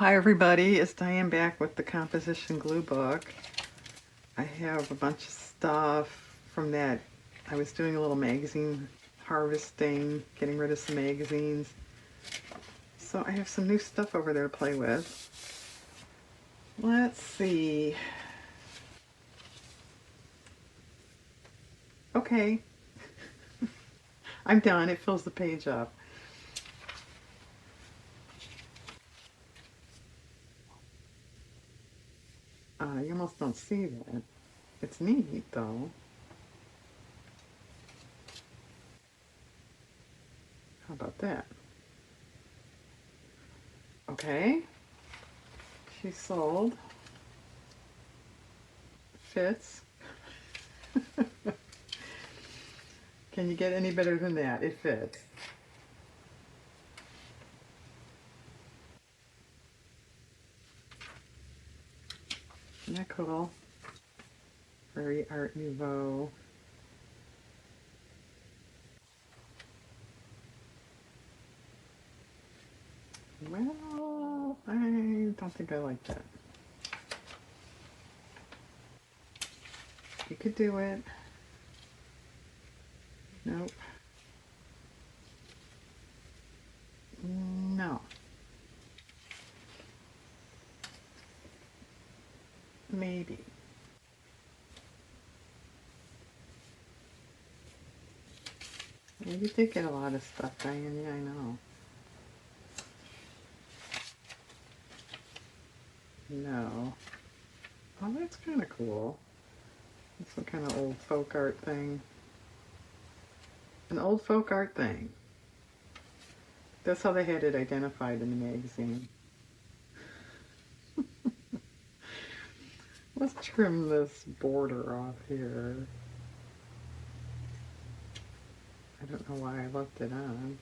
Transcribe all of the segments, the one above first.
Hi everybody, it's Diane back with the composition glue book. I have a bunch of stuff from that. I was doing a little magazine harvesting, getting rid of some magazines. So I have some new stuff over there to play with. Let's see. Okay, I'm done. It fills the page up. You almost don't see that. It's neat though. How about that? Okay, she sold. Fits. Can you get any better than that? It fits. Isn't that cool? Very Art Nouveau. Well, I don't think I like that. You could do it. Nope. No. Maybe. Yeah, you did get a lot of stuff, Diane. Yeah, I know. No. Oh, that's kind of cool. It's some kind of old folk art thing. An old folk art thing. That's how they had it identified in the magazine. Let's trim this border off here. I don't know why I left it on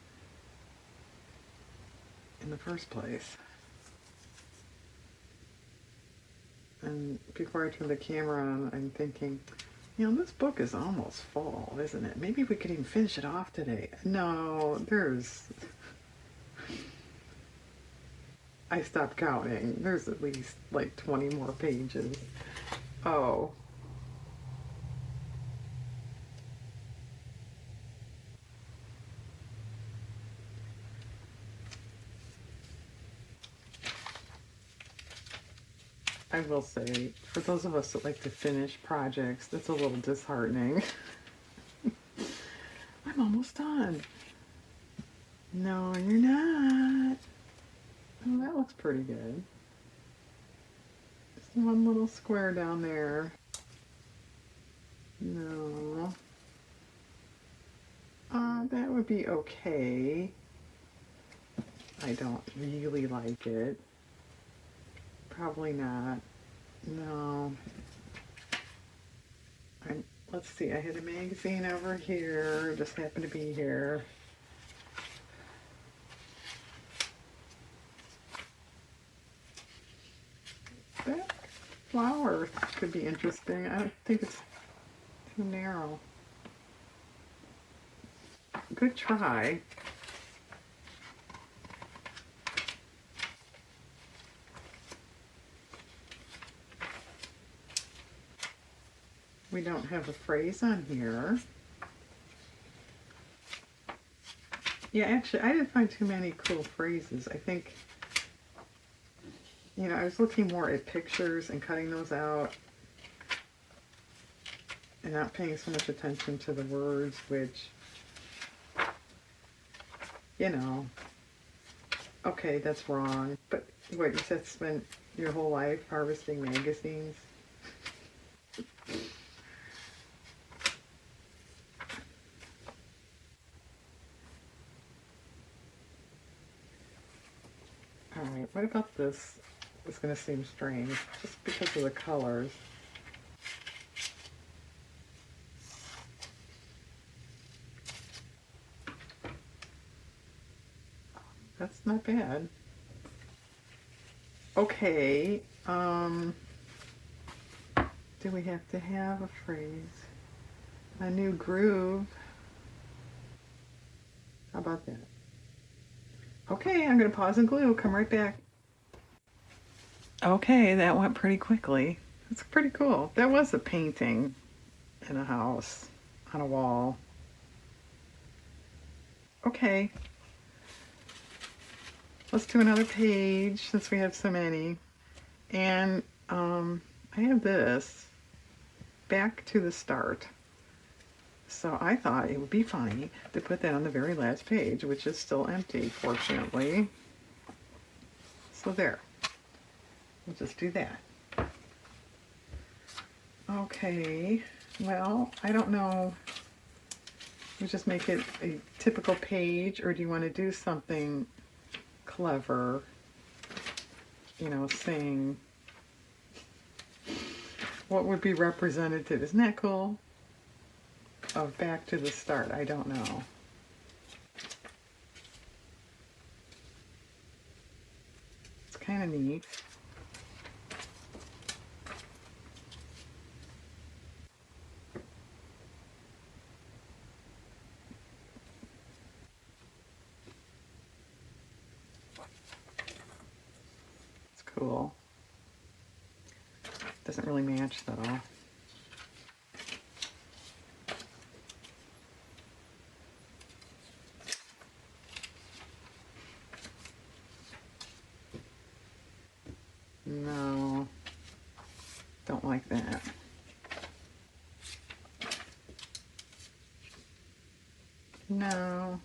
in the first place. And before I turn the camera on, I'm thinking, this book is almost full, isn't it? Maybe we could even finish it off today. No, I stopped counting. There's at least like 20 more pages. Oh, I will say, for those of us that like to finish projects, that's a little disheartening. I'm almost done. No, you're not. Oh, that looks pretty good. Just one little square down there. No. That would be okay. I don't really like it. Probably not. No. Let's see, I had a magazine over here. Just happened to be here. That flower could be interesting. I don't think it's too narrow. Good try. We don't have a phrase on here. Yeah, actually, I didn't find too many cool phrases. I think, I was looking more at pictures and cutting those out and not paying so much attention to the words, which, okay, that's wrong. But what, you said spent your whole life harvesting magazines? Alright, what about this? It's going to seem strange, just because of the colors. That's not bad. Okay, do we have to have a phrase? A new groove. How about that? Okay, I'm going to pause and glue. Come right back. Okay, that went pretty quickly. That's pretty cool. That was a painting in a house on a wall. Okay, let's do another page since we have so many. And I have this back to the start. So I thought it would be funny to put that on the very last page, which is still empty, fortunately. So there, we'll just do that. Okay, well, I don't know. We just make it a typical page, or do you want to do something clever? You know, saying what would be representative. Isn't that cool? Of back to the start. I don't know. It's kind of neat. It's cool. Doesn't really match though. No, don't like that. No.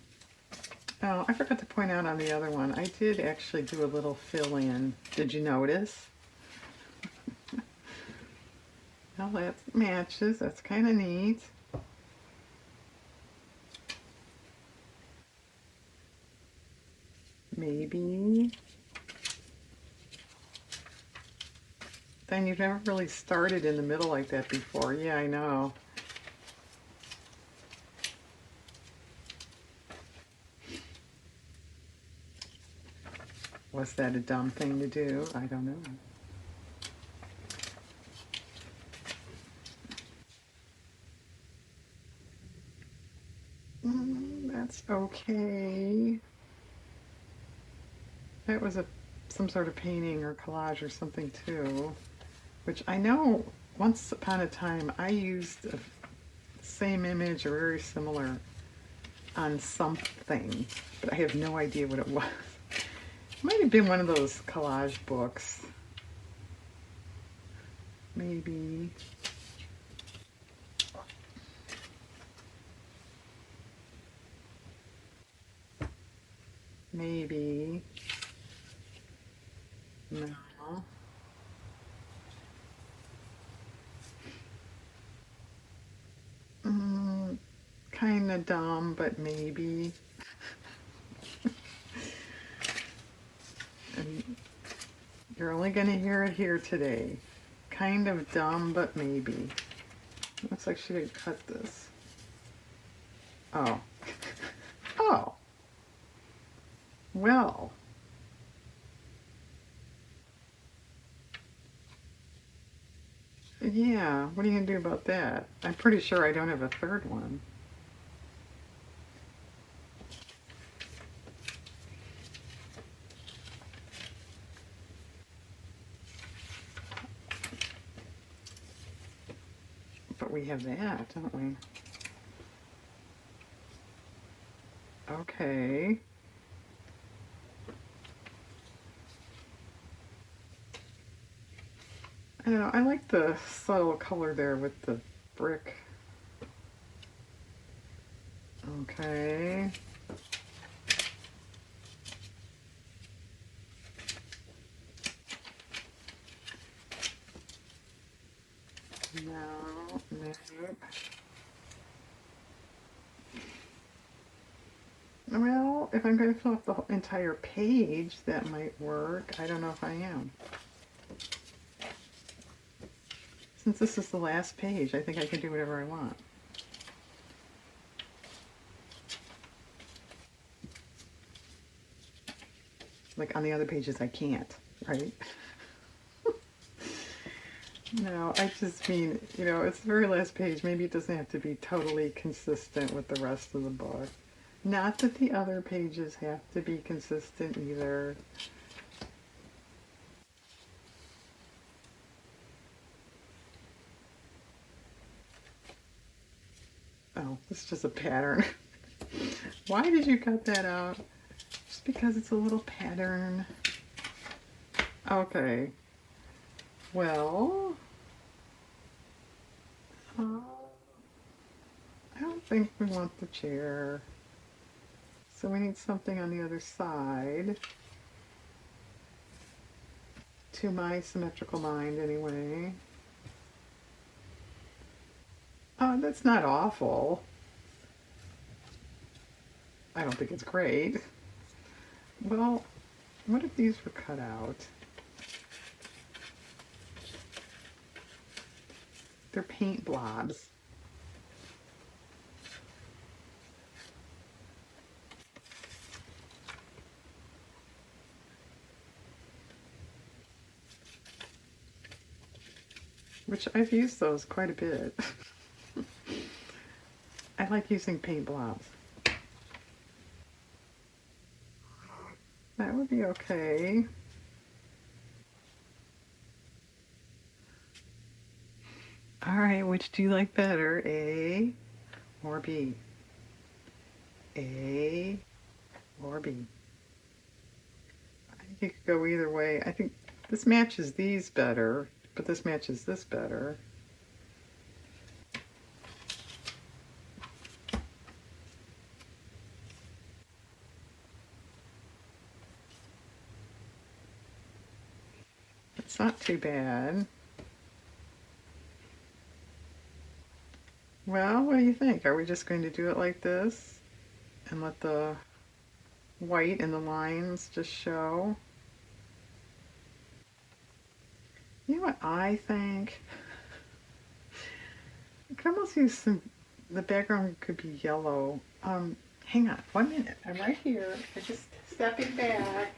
Oh, I forgot to point out on the other one, I did actually do a little fill in. Did you notice? Well, that matches. That's kind of neat. Maybe. Then you've never really started in the middle like that before. Yeah, I know. Was that a dumb thing to do? I don't know. That's okay. That was some sort of painting or collage or something too, which I know once upon a time I used the same image or very similar on something, but I have no idea what it was. It might have been one of those collage books. Maybe. Maybe. No. Kind of dumb, but maybe. And you're only going to hear it here today. Kind of dumb, but maybe. Looks like she did cut this. Oh. Oh. Well. Yeah, what are you going to do about that? I'm pretty sure I don't have a third one. But we have that, don't we? Okay. I don't know, I like the subtle color there with the brick. Okay. No, nope. Well, if I'm going to fill up the whole entire page, that might work. I don't know if I am. Since this is the last page, I think I can do whatever I want. Like on the other pages, I can't, right? No, I just mean, you know, it's the very last page. Maybe it doesn't have to be totally consistent with the rest of the book. Not that the other pages have to be consistent either. Oh, this is just a pattern. Why did you cut that out? Just because it's a little pattern. Okay. Well, I don't think we want the chair. So we need something on the other side. To my symmetrical mind, anyway. Oh, that's not awful. I don't think it's great. Well, what if these were cut out? They're paint blobs. Which I've used those quite a bit. I like using paint blobs. That would be okay. All right, which do you like better, A or B? A or B? I think you could go either way. I think this matches these better, but this matches this better. It's not too bad. Well, what do you think? Are we just going to do it like this and let the white and the lines just show? You know what I think? I could almost use some, the background could be yellow. Hang on, 1 minute. I'm right here. I'm just stepping back.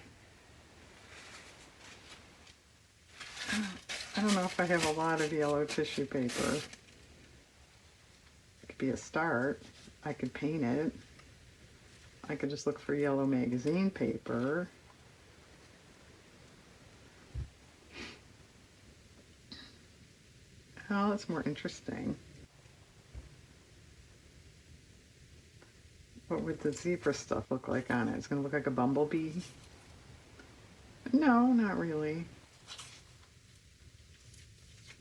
I don't know if I have a lot of yellow tissue paper. It could be a start. I could paint it. I could just look for yellow magazine paper. Oh, it's more interesting. What would the zebra stuff look like on it? It's going to look like a bumblebee? No, not really.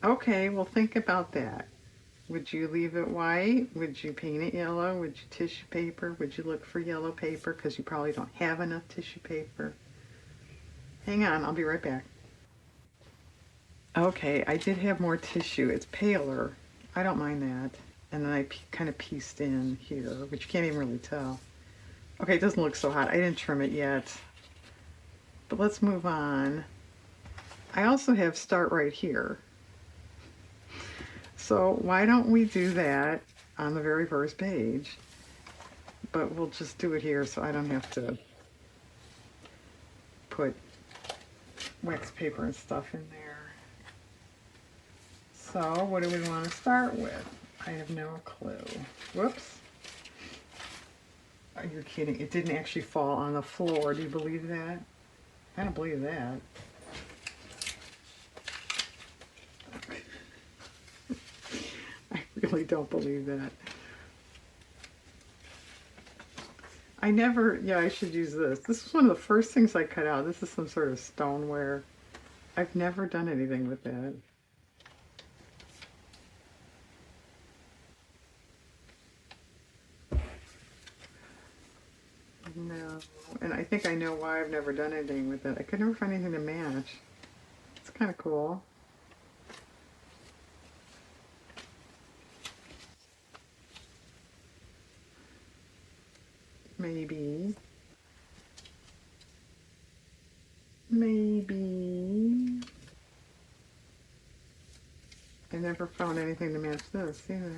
Okay, well think about that. Would you leave it white? Would you paint it yellow? Would you tissue paper? Would you look for yellow paper because you probably don't have enough tissue paper? Hang on, I'll be right back. Okay, I did have more tissue. It's paler. I don't mind that. And then I kind of pieced in here, which you can't even really tell. Okay, it doesn't look so hot. I didn't trim it yet. But let's move on. I also have start right here. So why don't we do that on the very first page? But we'll just do it here so I don't have to put wax paper and stuff in there. So what do we want to start with? I have no clue. Whoops. Are you kidding? It didn't actually fall on the floor. Do you believe that? I don't believe that. I really don't believe that. I never, yeah, I should use this. This is one of the first things I cut out. This is some sort of stoneware. I've never done anything with that. No, and I think I know why I've never done anything with it. I could never find anything to match. It's kind of cool. Maybe. Maybe. I never found anything to match this either.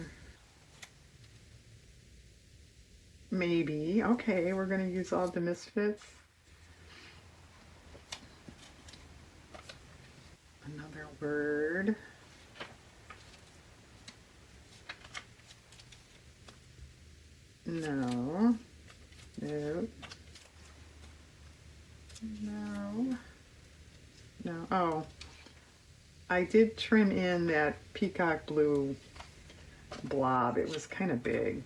Maybe. Okay, we're going to use all the Misfits. Another word. No. No. No. No. Oh. I did trim in that peacock blue blob. It was kind of big.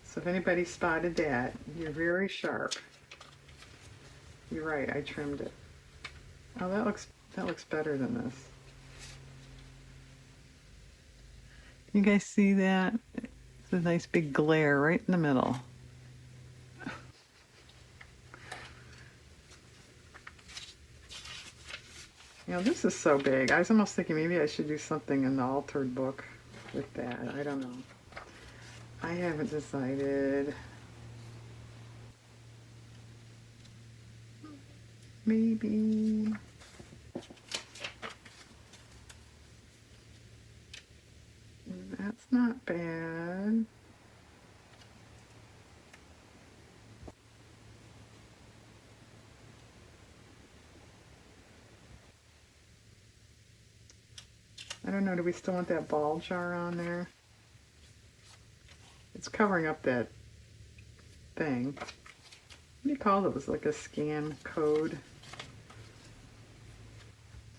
So if anybody spotted that, you're very sharp. You're right, I trimmed it. Oh, that looks better than this. You guys see that? It's a nice big glare right in the middle. You know, this is so big. I was almost thinking maybe I should do something in the altered book with that. I don't know. I haven't decided. Maybe. That's not bad. I don't know, do we still want that ball jar on there? It's covering up that thing. What do you call those? Like a scan code?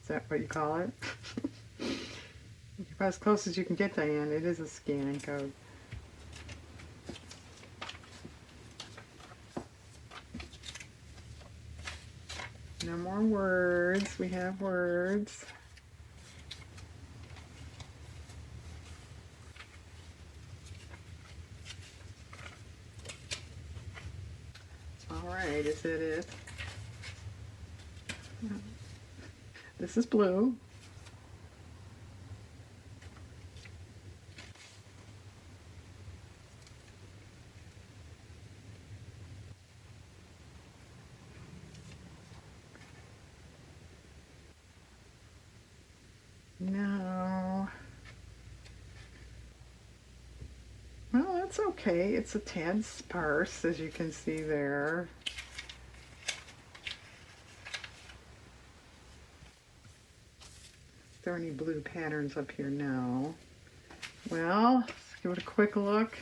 Is that what you call it? About as close as you can get, Diane. It is a scanning code. No more words. We have words. All right, is that it? This is blue. No. Well, that's okay. It's a tad sparse, as you can see there. Are there any blue patterns up here? No. Well, let's give it a quick look.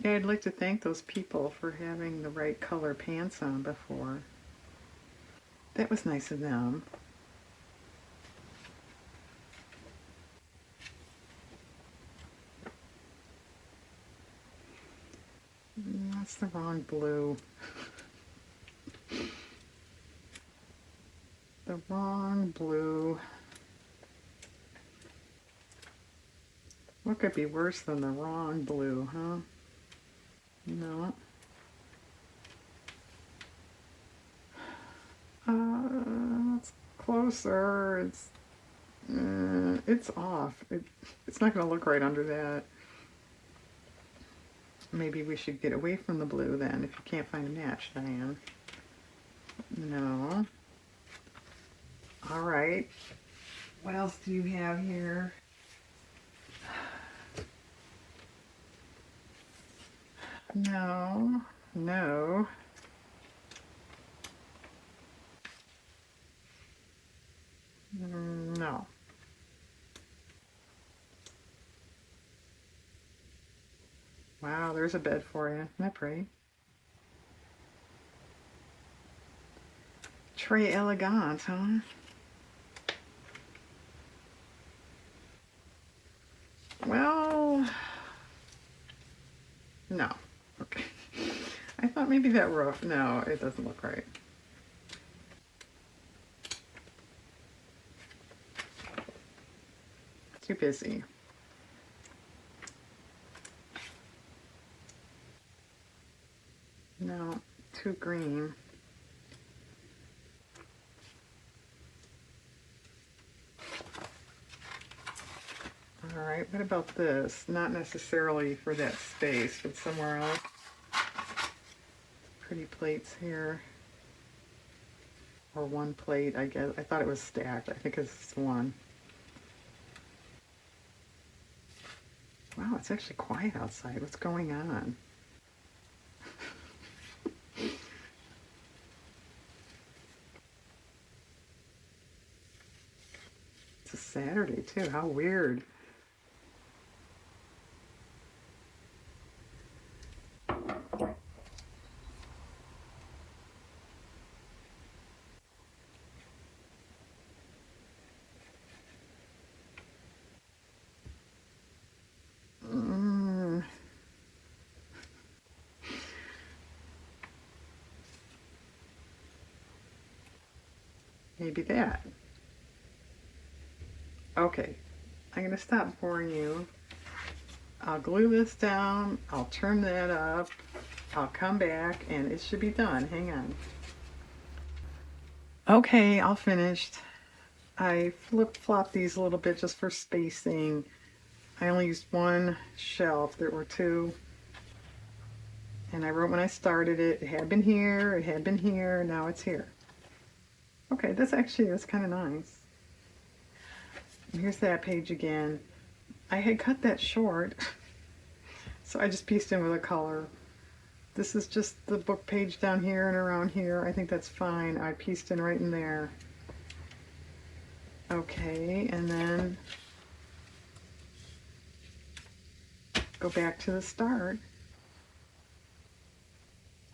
Yeah, I'd like to thank those people for having the right color pants on before. That was nice of them. That's the wrong blue. The wrong blue. What could be worse than the wrong blue, huh? No. It's closer. It's off. It's not going to look right under that. Maybe we should get away from the blue then, if you can't find a match, Diane. No. All right. What else do you have here? No. No. No. Wow, there's a bed for you. Isn't that pretty? Très elegant, huh? Well, no. Okay. I thought maybe that roof. No, it doesn't look right. Too busy. No, too green. All right, what about this? Not necessarily for that space, but somewhere else. Pretty plates here. Or one plate, I guess. I thought it was stacked. I think it's one. Wow, it's actually quiet outside. What's going on? It's a Saturday, too. How weird. Maybe that. Okay, I'm going to stop boring you. I'll glue this down, I'll turn that up, I'll come back, and it should be done. Hang on. Okay, all finished. I flip-flopped these a little bit just for spacing. I only used one shelf. There were two. And I wrote when I started it, it had been here, it had been here, now it's here. Okay, this actually is kind of nice. Here's that page again. I had cut that short, so I just pieced in with a color. This is just the book page down here and around here. I think that's fine. I pieced in right in there. Okay, and then go back to the start.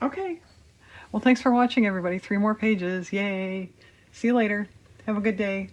Okay. Well, thanks for watching, everybody. 3 more pages. Yay. See you later. Have a good day.